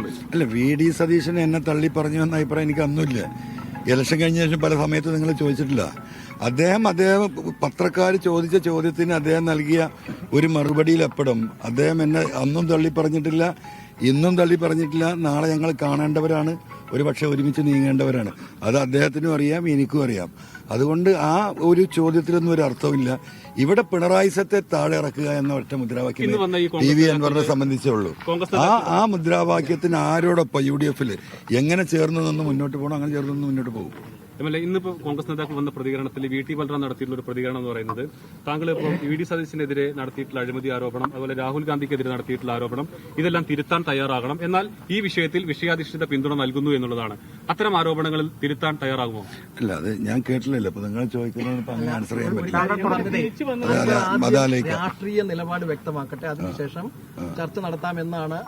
പറയാനുള്ളത്? അല്ല, VD സതീശൻ എന്നെ തള്ളി പറഞ്ഞു എന്ന അഭിപ്രായം എനിക്ക് അന്നുമില്ല. ഇലക്ഷൻ കഴിഞ്ഞ ശേഷം പല സമയത്ത് നിങ്ങൾ ചോദിച്ചിട്ടില്ല. അദ്ദേഹം പത്രക്കാർ ചോദിച്ച ചോദ്യത്തിന് അദ്ദേഹം നൽകിയ ഒരു മറുപടിയിലപ്പുറം അദ്ദേഹം എന്നെ അന്നും തള്ളി പറഞ്ഞിട്ടില്ല, ഇന്നും തള്ളി പറഞ്ഞിട്ടില്ല. നാളെ ഞങ്ങൾ കാണേണ്ടവരാണ്, ഒരുപക്ഷെ ഒരുമിച്ച് നീങ്ങേണ്ടവരാണ്. അത് അദ്ദേഹത്തിനും അറിയാം, എനിക്കും അറിയാം. അതുകൊണ്ട് ആ ഒരു ചോദ്യത്തിലൊന്നും ഒരു അർത്ഥമില്ല. ഇവിടെ പിണറായി സത്തെ താഴെ ഇറക്കുക എന്ന ഒറ്റ മുദ്രാവാക്യം TV അൻവറിനെ സംബന്ധിച്ചേ ഉള്ളൂ. ആ മുദ്രാവാക്യത്തിന് ആരോടൊപ്പം UDF എങ്ങനെ ചേർന്ന് നിന്ന് മുന്നോട്ട് പോകണം, അങ്ങനെ ചേർന്ന് നിന്ന് മുന്നോട്ട് പോകും. ഇന്നിപ്പോ കോൺഗ്രസ് നേതാക്കൾ വന്ന പ്രതികരണത്തിൽ VT ബൽറാം നടത്തിയിട്ടുള്ള ഒരു പ്രതികരണം എന്ന് പറയുന്നത്, താങ്കൾ ഇപ്പോൾ VD സതീശനെതിരെ നടത്തിയിട്ടുള്ള അഴിമതി ആരോപണം, അതുപോലെ രാഹുൽ ഗാന്ധിക്കെതിരെ നടത്തിയിട്ടുള്ള ആരോപണം, ഇതെല്ലാം തിരുത്താൻ തയ്യാറാകണം, എന്നാൽ ഈ വിഷയത്തിൽ വിഷയാധിഷ്ഠിത പിന്തുണ നൽകുന്നു എന്നുള്ളതാണ്. അത്തരം ആരോപണങ്ങളിൽ തിരുത്താൻ തയ്യാറാകുമോ? അല്ല, അത് ഞാൻ കേട്ടില്ലല്ലോ. അപ്പൊ നിങ്ങൾ ചോദിക്കുന്നത് അങ്ങനെ ആൻസർ ചെയ്യാൻ പറ്റില്ല. രാഷ്ട്രീയ നിലപാട് വ്യക്തമാക്കട്ടെ, അതിനുശേഷം ചർച്ച നടത്താമെന്നാണ്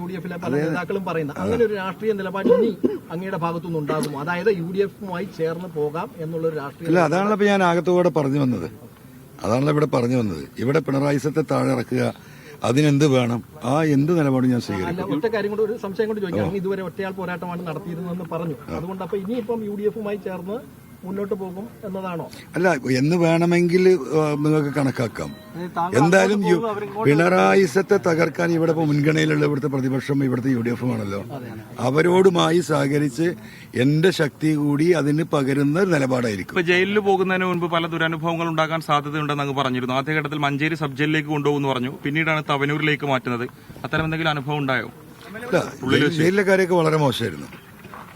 UDF പല നേതാക്കളും പറയുന്നത്. അങ്ങനെ ഒരു രാഷ്ട്രീയ നിലപാട് ഇനി അങ്ങയുടെ ഭാഗത്തുനിന്ന് ഉണ്ടാകുമോ? അതായത് UDF ചേർന്ന് പോകാം എന്നുള്ളൊരു രാഷ്ട്രീയ. അല്ല, അതാണല്ലോ ഇപ്പൊ ഞാൻ ആകത്തോടെ പറഞ്ഞു വന്നത്. ഇവിടെ പിണറായി സത്തെ താഴെ ഇറക്കുക, അതിനെന്ത് വേണം, ആ എന്ത് നിലപാടും ഞാൻ സ്വീകരിക്കും. ഒറ്റ കാര്യം കൊണ്ട്, ഒരു സംശയം കൊണ്ട് ചോദിക്കാം. ഇതുവരെ ഒറ്റയാൾ പോരാട്ടമാണ് നടത്തിയിരുന്നതെന്ന് പറഞ്ഞു. അതുകൊണ്ട് അപ്പൊ ഇനിയിപ്പം UDF ചേർന്ന് മുന്നോട്ട് പോകും എന്നതാണോ? അല്ല, എന്ന് വേണമെങ്കിൽ നിങ്ങൾക്ക് കണക്കാക്കാം. എന്തായാലും പിണറായി സത്തെ തകർക്കാൻ ഇവിടെ ഇപ്പോൾ മുൻഗണനയിലുള്ള ഇവിടുത്തെ പ്രതിപക്ഷം ഇവിടുത്തെ UDF ആണല്ലോ. അവരോടുമായി സഹകരിച്ച് എന്റെ ശക്തി കൂടി അതിന് പകരുന്ന നിലപാടായിരിക്കും. ജയിലിൽ പോകുന്നതിന് മുൻപ് പല ദുരനുഭവങ്ങൾ ഉണ്ടാകാൻ സാധ്യതയുണ്ടെന്ന് അങ്ങ് പറഞ്ഞിരുന്നു. ആദ്യഘട്ടത്തിൽ മഞ്ചേരി സബ് ജയിലിലേക്ക് കൊണ്ടുപോകുന്നു പറഞ്ഞു, പിന്നീടാണ് തവനൂരിലേക്ക് മാറ്റുന്നത്. അത്തരം എന്തെങ്കിലും അനുഭവം ഉണ്ടായോ? ജയിലിലെ കാര്യമൊക്കെ വളരെ മോശമായിരുന്നു.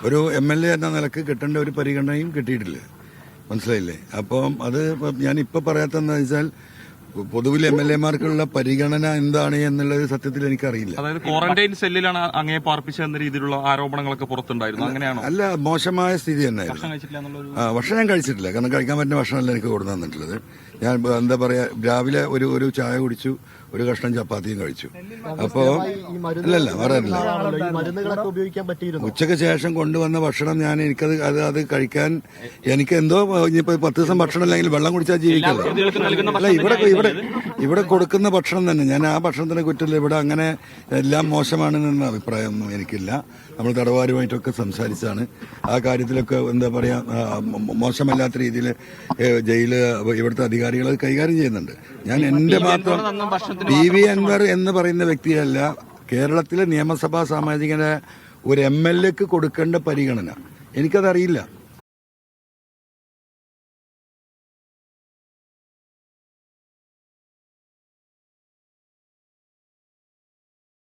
ഒരു MLA എന്ന നിലക്ക് കിട്ടേണ്ട ഒരു പരിഗണനയും കിട്ടിയിട്ടില്ല. മനസ്സിലായില്ലേ? അപ്പം അത് ഞാനിപ്പോൾ പറയാത്തതെന്ന് വെച്ചാൽ പൊതുവിൽ MLA-മാർക്കുള്ള പരിഗണന എന്താണ് എന്നുള്ളത് സത്യത്തിൽ എനിക്കറിയില്ല. അതായത് ക്വാറന്റൈൻ സെല്ലിലാണ് അങ്ങേ പാർപ്പിച്ചെന്ന രീതിയിലുള്ള ആരോപണങ്ങളൊക്കെ പുറത്തുണ്ടായിരുന്നു, അങ്ങനെയാണോ? അല്ല, മോശമായ സ്ഥിതി തന്നെയായിരുന്നു. ഭക്ഷണം ഞാൻ കഴിച്ചിട്ടില്ല, കാരണം കഴിക്കാൻ പറ്റുന്ന ഭക്ഷണമല്ല എനിക്ക് കൊടുത്തു തന്നിട്ടുള്ളത്. ഞാൻ എന്താ പറയാ, രാവിലെ ഒരു ചായ കുടിച്ചു, ഒരു കഷ്ണം ചപ്പാത്തിയും കഴിച്ചു. അപ്പോ അല്ലല്ല പറയാനില്ല, ഉച്ചയ്ക്ക് ശേഷം കൊണ്ടുവന്ന ഭക്ഷണം എനിക്കത് കഴിക്കാൻ എനിക്ക് എന്തോ ഇനിയിപ്പോ 10 ദിവസം ഭക്ഷണം അല്ലെങ്കിൽ വെള്ളം കുടിച്ചാൽ ജീവിക്കല്ലോ. അല്ല, ഇവിടെ കൊടുക്കുന്ന ഭക്ഷണം തന്നെ, ഞാൻ ആ ഭക്ഷണത്തിനെ കുറ്റില്ല. ഇവിടെ അങ്ങനെ എല്ലാം മോശമാണെന്ന അഭിപ്രായമൊന്നും എനിക്കില്ല. നമ്മൾ തടവുകാരുമായിട്ടൊക്കെ സംസാരിച്ചാണ് ആ കാര്യത്തിലൊക്കെ എന്താ പറയാ, മോശമല്ലാത്ത രീതിയിൽ ജയില് ഇവിടുത്തെ അധികാരികൾ കൈകാര്യം ചെയ്യുന്നുണ്ട്. ഞാൻ എന്റെ മാത്രം TV അൻവർ എന്ന് പറയുന്ന വ്യക്തിയല്ല, കേരളത്തിലെ നിയമസഭാ സാമാജികന് ഒരു MLA-ക്ക് കൊടുക്കേണ്ട പരിഗണന എനിക്കതറിയില്ല.